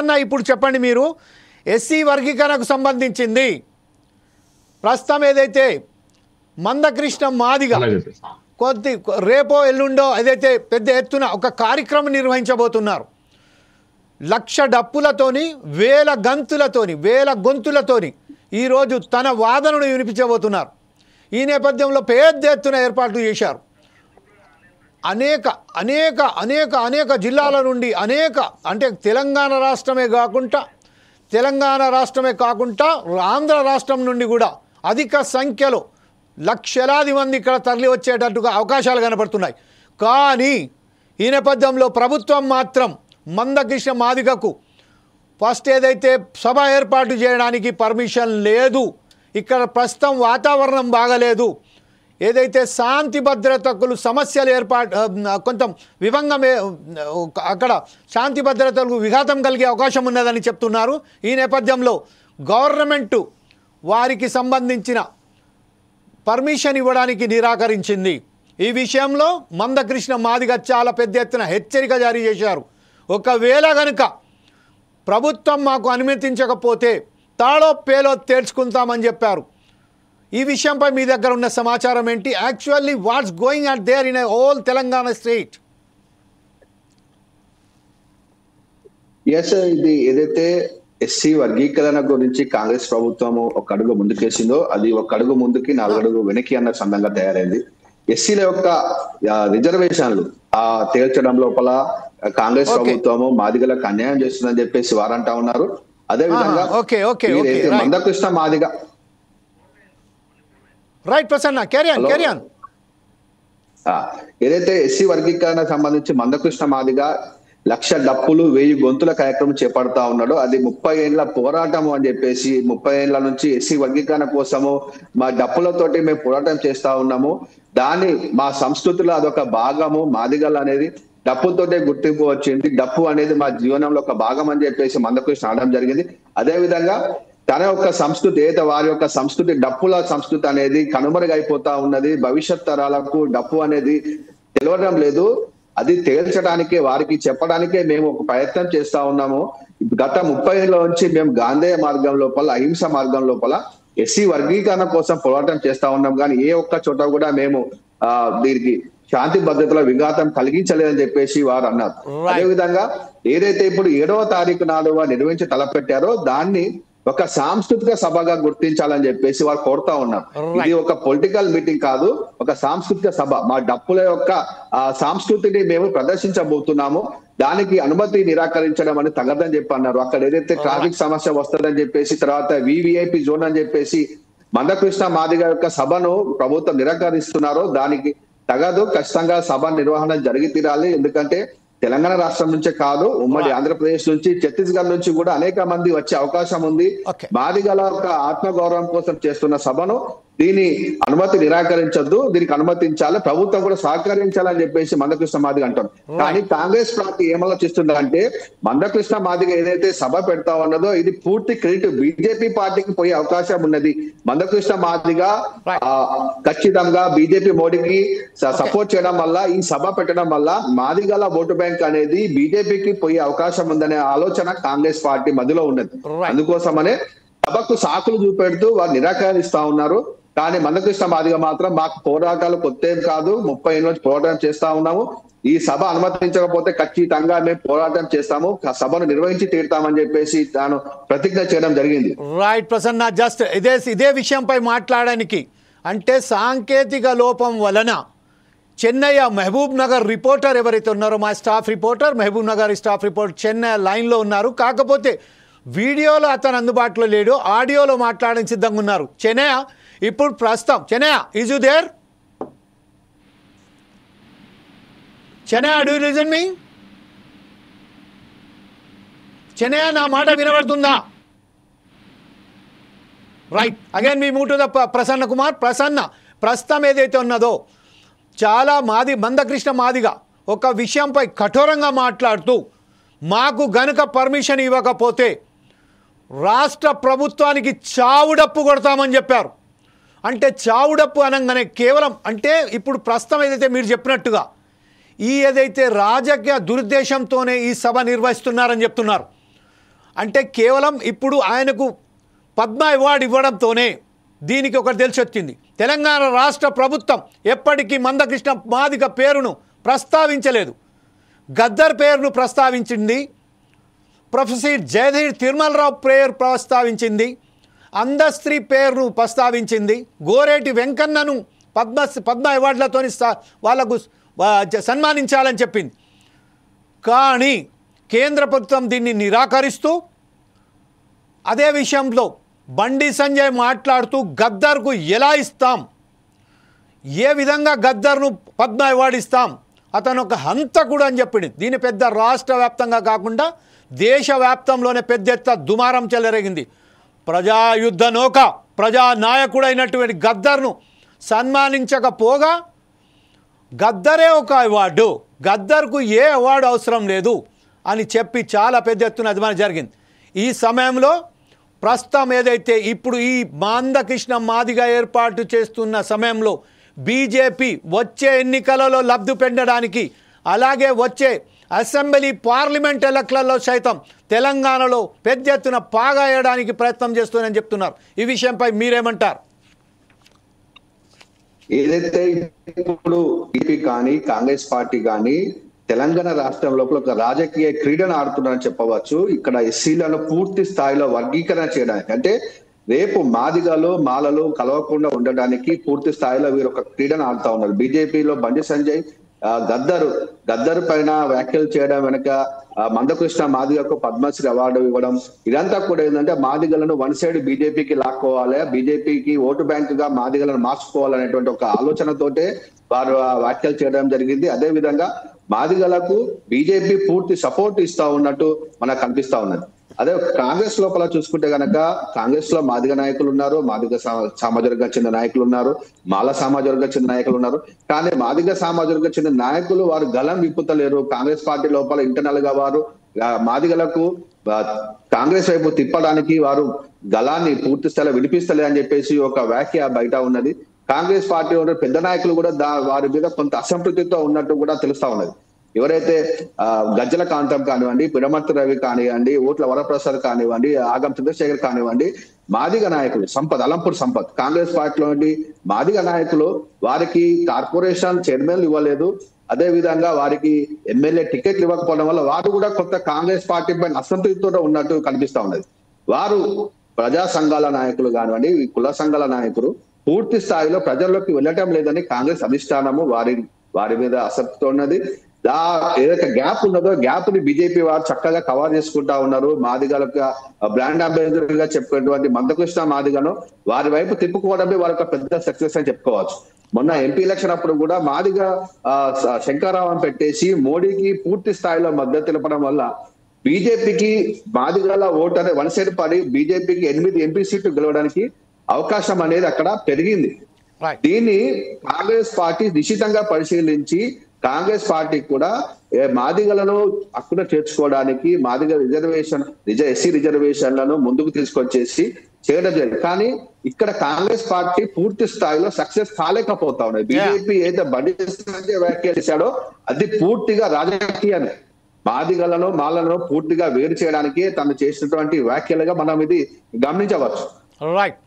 ప్రసన్న ఇప్పుడు చెప్పండి, మీరు ఎస్సీ వర్గీకరణకు సంబంధించింది ప్రస్తుతం ఏదైతే మందకృష్ణ మాదిగ రేపో ఎల్లుండో ఏదైతే పెద్ద ఎత్తున ఒక కార్యక్రమం నిర్వహించబోతున్నారు, 1,00,000 డప్పులతోని 1,000 గంతులతోని 1,000 గొంతులతోని ఈరోజు తన వాదనను వినిపించబోతున్నారు. ఈ నేపథ్యంలో పెద్ద ఎత్తున ఏర్పాట్లు చేశారు. అనేక అనేక అనేక అనేక జిల్లాల నుండి అంటే తెలంగాణ రాష్ట్రమే కాకుండా ఆంధ్ర రాష్ట్రం నుండి కూడా అధిక సంఖ్యలో లక్షలాది మంది ఇక్కడ తరలి వచ్చేటట్టుగా అవకాశాలు కనపడుతున్నాయి. కానీ ఈ నేపథ్యంలో ప్రభుత్వం మాత్రం మందకృష్ణ మాదిగకు ఫస్ట్ ఏదైతే సభ ఏర్పాటు చేయడానికి పర్మిషన్ లేదు, ఇక్కడ ప్రస్తుతం వాతావరణం బాగలేదు, ఏదైతే శాంతి భద్రతకు సమస్యలు కొంత అక్కడ శాంతి భద్రతలకు విఘాతం కలిగే అవకాశం ఉన్నదని చెప్తున్నారు. ఈ నేపథ్యంలో గవర్నమెంటు వారికి సంబంధించిన పర్మిషన్ ఇవ్వడానికి నిరాకరించింది. ఈ విషయంలో మందకృష్ణ మాదిగ చాలా పెద్ద ఎత్తున హెచ్చరిక జారీ చేశారు. ఒకవేళ కనుక ప్రభుత్వం మాకు అనుమతించకపోతే తాళో పేలో తేల్చుకుంటామని చెప్పారు. ఈ విషయంపై మీ దగ్గర ఉన్న సమాచారం ఏంటి? Actually what's going at there in whole Telangana state? ఇది ఏదైతే ఎస్సీ వర్గీకరణ గురించి కాంగ్రెస్ ప్రభుత్వం ఒక అడుగు ముందుకేసిందో అది ఒక అడుగు ముందుకి 4 అడుగు వెనక్కి అన్న సందంగా తయారైంది. ఎస్సీల యొక్క రిజర్వేషన్లు తేల్చడం లోపల కాంగ్రెస్ ప్రభుత్వము మాదిగలకు అన్యాయం చేస్తుందని చెప్పేసి వారంటా ఉన్నారు. అదే విధంగా మందకృష్ణ మాదిగ ఏదైతే ఎస్సీ వర్గీకరణ సంబంధించి మందకృష్ణ మాదిగ 1,00,000 డప్పులు 1,000 గొంతుల కార్యక్రమం చేపడతా ఉన్నాడు. అది 30 ఏళ్ల పోరాటం అని చెప్పేసి 30 ఏళ్ల నుంచి ఎస్సీ వర్గీకరణ కోసము మా డప్పులతోటి మేము పోరాటం చేస్తా ఉన్నాము. దాని మా సంస్కృతిలో అదొక భాగము. మాదిగలు అనేది డప్పుతోటే గుర్తింపు వచ్చింది. డప్పు అనేది మా జీవనంలో ఒక భాగం అని చెప్పేసి మందకృష్ణ అనడం జరిగింది. అదే విధంగా తన యొక్క సంస్కృతి ఏదైతే వారి యొక్క సంస్కృతి డప్పుల సంస్కృతి అనేది కనుమరుగైపోతా ఉన్నది. భవిష్యత్ తరాలకు డప్పు అనేది తెలియడం లేదు. అది తేల్చడానికే వారికి చెప్పడానికే మేము ఒక ప్రయత్నం చేస్తా ఉన్నాము. గత 30 ఏళ్ల నుంచి మేము గాంధేయ మార్గం లోపల అహింస మార్గం లోపల ఎస్సీ వర్గీకరణ కోసం పోరాటం చేస్తా ఉన్నాం. కానీ ఏ ఒక్క చోట కూడా మేము దీనికి శాంతి భద్రతల విఘాతం కలిగించలేదని చెప్పేసి వారు అన్నారు. అదేవిధంగా ఏదైతే ఇప్పుడు 7వ తారీఖు నాడు వారు నిర్వహించి తలపెట్టారో దాన్ని ఒక సాంస్కృతిక సభగా గుర్తించాలని చెప్పేసి వారు కోరుతా ఉన్నారు. ఇది ఒక పొలిటికల్ మీటింగ్ కాదు, ఒక సాంస్కృతిక సభ. మా డప్పుల యొక్క సంస్కృతిని మేము ప్రదర్శించబోతున్నాము. దానికి అనుమతి నిరాకరించడం అని తగదని చెప్పి అన్నారు. అక్కడ ఏదైతే ట్రాఫిక్ సమస్య వస్తుందని చెప్పేసి తర్వాత వివిఐపి జోన్ అని చెప్పేసి మందకృష్ణ మాదిగ యొక్క సభను ప్రభుత్వం నిరాకరిస్తున్నారో దానికి తగదు. ఖచ్చితంగా సభ నిర్వహణ జరిగి తీరాలి. ఎందుకంటే తెలంగాణ రాష్ట్రం నుంచే కాదు, ఉమ్మడి ఆంధ్రప్రదేశ్ నుంచి ఛత్తీస్గఢ్ నుంచి కూడా అనేక మంది వచ్చే అవకాశం ఉంది. మాదిగల యొక్క ఆత్మగౌరవం కోసం చేస్తున్న సభను దీని అనుమతి నిరాకరించొద్దు, దీనికి అనుమతించాలి, ప్రభుత్వం కూడా సహకరించాలని చెప్పేసి మందకృష్ణ మాదిగ అంటారు. కానీ కాంగ్రెస్ పార్టీ ఏమాలోచిస్తుందంటే మందకృష్ణ మాదిగ ఏదైతే సభ పెడతా ఉన్నదో ఇది పూర్తి క్రెడిట్ బీజేపీ పార్టీకి పోయే అవకాశం ఉన్నది. మందకృష్ణ మాదిగ ఖచ్చితంగా బీజేపీ మోడీకి సపోర్ట్ చేయడం వల్ల ఈ సభ పెట్టడం వల్ల మాదిగల ఓటు బ్యాంక్ అనేది బీజేపీకి పోయే అవకాశం ఉందనే ఆలోచన కాంగ్రెస్ పార్టీ మధ్యలో ఉన్నది. అందుకోసమనే సభకు సాకులు చూపెడుతూ వారు నిరాకరిస్తా ఉన్నారు. కానీ మందకృష్ణ మాదిగ మాత్రం మాకు పోరాటాలు కొత్త ఏం కాదు, 30 ఏళ్ళ నుంచి పోరాటం చేస్తా ఉన్నాము. ఈ సభ అనుమతించకపోతే ఖచ్చితంగా మేము పోరాటం చేస్తాము, సభను నిర్వహించి తీరుతామని చెప్పేసి తాను ప్రతిజ్ఞ చేయడం జరిగింది. రైట్ ప్రసన్న, జస్ట్ ఇదే విషయంపై మాట్లాడడానికి అంటే సాంకేతిక లోపం వలన చెన్నై మహబూబ్ నగర్ రిపోర్టర్ ఎవరైతే ఉన్నారో మా staff reporter Mahabubnagar staff reporter Chennai లైన్లో ఉన్నారు. కాకపోతే వీడియోలో అతను అందుబాటులో లేడు, ఆడియోలో మాట్లాడడానికి సిద్ధంగా ఉన్నారు. చెన్నై ఇప్పుడు ప్రస్తుతం Chennai is you there? Chennai do you listen me? Chennai నా మాట వినబడుతుందా? Right, again me move to the Prasanna Kumar. Prasanna ప్రస్తుతం ఏదైతే ఉన్నదో చాలా మందకృష్ణ మాదిగ ఒక విషయంపై కఠోరంగా మాట్లాడుతూ మాకు గనుక పర్మిషన్ ఇవ్వకపోతే రాష్ట్ర ప్రభుత్వానికి చావుడప్పు కొడతామని చెప్పారు. అంటే చావుడప్పు అనగానే కేవలం అంటే ఇప్పుడు ప్రస్తుతం ఏదైతే మీరు చెప్పినట్టుగా ఏదైతే రాజకీయ దురుద్దేశంతోనే ఈ సభ నిర్వహిస్తున్నారని చెప్తున్నారు. అంటే కేవలం ఇప్పుడు ఆయనకు పద్మ అవార్డు ఇవ్వడంతోనే దీనికి ఒకటి తెలిసి వచ్చింది. తెలంగాణ రాష్ట్ర ప్రభుత్వం ఎప్పటికీ మందకృష్ణ మాదిగ పేరును ప్రస్తావించలేదు. గద్దర్ పేరును ప్రస్తావించింది, ప్రొఫెసర్ జయధీర్ తిరుమలరావు పేరు ప్రస్తావించింది, అందస్త్రీ పేరును ప్రస్తావించింది, గోరేటి వెంకన్నను పద్మ అవార్డులతో వాళ్ళకు సన్మానించాలని చెప్పింది. కానీ కేంద్ర ప్రభుత్వం దీన్ని నిరాకరిస్తూ అదే విషయంలో బండి సంజయ్ మాట్లాడుతూ గద్దర్కు ఎలా ఇస్తాం, ఏ విధంగా గద్దర్ను పద్మ అవార్డు ఇస్తాం, అతను ఒక హంతకుడు అని చెప్పింది. దీని పెద్ద రాష్ట్ర వ్యాప్తంగా కాకుండా దేశవ్యాప్తంలోనే పెద్ద ఎత్తున దుమారం చెలరేగింది. ప్రజాయుద్ధ నౌక ప్రజానాయకుడైనటువంటి గద్దర్ను సన్మానించకపోగా గద్దరే ఒక అవార్డు, గద్దర్కు ఏ అవార్డు అవసరం లేదు అని చెప్పి చాలా పెద్ద ఎత్తున అది జరిగింది. ఈ సమయంలో ప్రస్తుతం ఏదైతే ఇప్పుడు ఈ మందకృష్ణ మాదిగ ఏర్పాటు చేస్తున్న సమయంలో బీజేపీ వచ్చే ఎన్నికలలో లబ్ధి పొందడానికి, అలాగే వచ్చే అసెంబ్లీ పార్లమెంట్ ఎన్నికలలో సైతం తెలంగాణలో పెద్ద ఎత్తున పాగా వేయడానికి ప్రయత్నం చేస్తుందని చెప్తున్నారు. ఈ విషయంపై మీరేమంటారు? ఏదైతే ఇప్పుడు టీపీ కానీ కాంగ్రెస్ పార్టీ కానీ తెలంగాణ రాష్ట్రం లోపల ఒక రాజకీయ క్రీడను ఆడుతున్నారని చెప్పవచ్చు. ఇక్కడ ఎస్సీలను పూర్తి స్థాయిలో వర్గీకరణ చేయడానికి, అంటే రేపు మాదిగలు మాలలు కలవకుండా ఉండడానికి పూర్తి స్థాయిలో వీరు ఒక క్రీడను ఆడుతా ఉన్నారు. బీజేపీలో బండి సంజయ్ గద్దరు పైన వ్యాఖ్యలు చేయడం వెనక మందకృష్ణ మాదిగకు పద్మశ్రీ అవార్డు ఇవ్వడం, ఇదంతా కూడా ఏంటంటే మాదిగలను వన్ సైడ్ బీజేపీకి లాక్కోవాలి, బీజేపీకి ఓటు బ్యాంక్ గా మాదిగలను మార్చుకోవాలనేటువంటి ఒక ఆలోచనతోటే వారు వ్యాఖ్యలు చేయడం జరిగింది. అదే విధంగా మాదిగలకు బీజేపీ పూర్తి సపోర్ట్ ఇస్తా ఉన్నట్టు మనకు కనిపిస్తా ఉన్నది. అదే కాంగ్రెస్ లోపల చూసుకుంటే గనక కాంగ్రెస్ లో మాదిగ నాయకులు ఉన్నారు, మాదిగ సామాజిక చెందిన నాయకులు ఉన్నారు, మాల సామాజిక చెందిన నాయకులు ఉన్నారు. కానీ మాదిగ సామాజిక చెందిన నాయకులు వారు గలం విప్పుతలేరు. కాంగ్రెస్ పార్టీ లోపల ఇంటర్నల్ గా వారు మాదిగలకు కాంగ్రెస్ వైపు తిప్పడానికి వారు గలాన్ని పూర్తి స్థాయిలో వినిపిస్తలే అని చెప్పేసి ఒక వ్యాఖ్య బయట ఉన్నది. కాంగ్రెస్ పార్టీ పెద్ద నాయకులు కూడా వారి మీద కొంత అసంతృప్తితో ఉన్నట్టు కూడా తెలుస్తా ఉన్నది. ఎవరైతే గజ్జల కాంతం కానివ్వండి, పిడమర్తి రవి కానివ్వండి, ఓట్ల వరప్రసాద్ కానివ్వండి, ఆగం చంద్రశేఖర్ కానివ్వండి, మాదిగ నాయకులు అలంపూర్ సంపత్ కాంగ్రెస్ పార్టీలోని మాదిగ నాయకులు వారికి కార్పొరేషన్ చైర్మన్లు ఇవ్వలేదు. అదే విధంగా వారికి ఎమ్మెల్యే టికెట్లు ఇవ్వకపోవడం వల్ల వారు కూడా కొత్త కాంగ్రెస్ పార్టీ పైన అసంతృప్తితో ఉన్నట్టు కనిపిస్తా ఉన్నది. వారు ప్రజా సంఘాల నాయకులు కానివ్వండి, కుల సంఘాల నాయకులు పూర్తి స్థాయిలో ప్రజల్లోకి వెళ్ళటం లేదని కాంగ్రెస్ అధిష్టానము వారి మీద అసంతృప్తితో ఉన్నది. ఏదైతే గ్యాప్ ఉన్నదో గ్యాప్ ని బీజేపీ వారు చక్కగా కవర్ చేసుకుంటా ఉన్నారు. మాదిగలకు బ్రాండ్ అంబాసిడర్ గా చెప్పేటువంటి మందకృష్ణ మాదిగను వారి వైపు తిప్పుకోవడమే వారి యొక్క పెద్ద సక్సెస్ అని చెప్పుకోవచ్చు. మొన్న ఎంపీ ఎలక్షన్ అప్పుడు కూడా మాదిగ శంకరరావు పెట్టేసి మోడీకి పూర్తి స్థాయిలో మద్దతు తెలపడం వల్ల బీజేపీకి మాదిగల ఓటు అనేది వన్ సైడ్ పడి బీజేపీకి 8 ఎంపీ సీట్లు గెలవడానికి అవకాశం అనేది అక్కడ పెరిగింది. దీన్ని కాంగ్రెస్ పార్టీ నిశితంగా పరిశీలించి కాంగ్రెస్ పార్టీ కూడా మాదిగలను అక్కడ చేర్చుకోవడానికి మాదిగ ఎస్సీ రిజర్వేషన్లను ముందుకు తీసుకొచ్చేసి చేయడం జరిగింది. కానీ ఇక్కడ కాంగ్రెస్ పార్టీ పూర్తి స్థాయిలో సక్సెస్ కాలేకపోతా ఉన్నది. బీజేపీ ఏదైతే బండి సంజయ్ వ్యాఖ్య చేశాడో అది పూర్తిగా రాజకీయాన్ని మాదిగలను మాలను పూర్తిగా వేరు చేయడానికి తను చేసినటువంటి వ్యాఖ్యలుగా మనం ఇది గమనించవచ్చు. రైట్.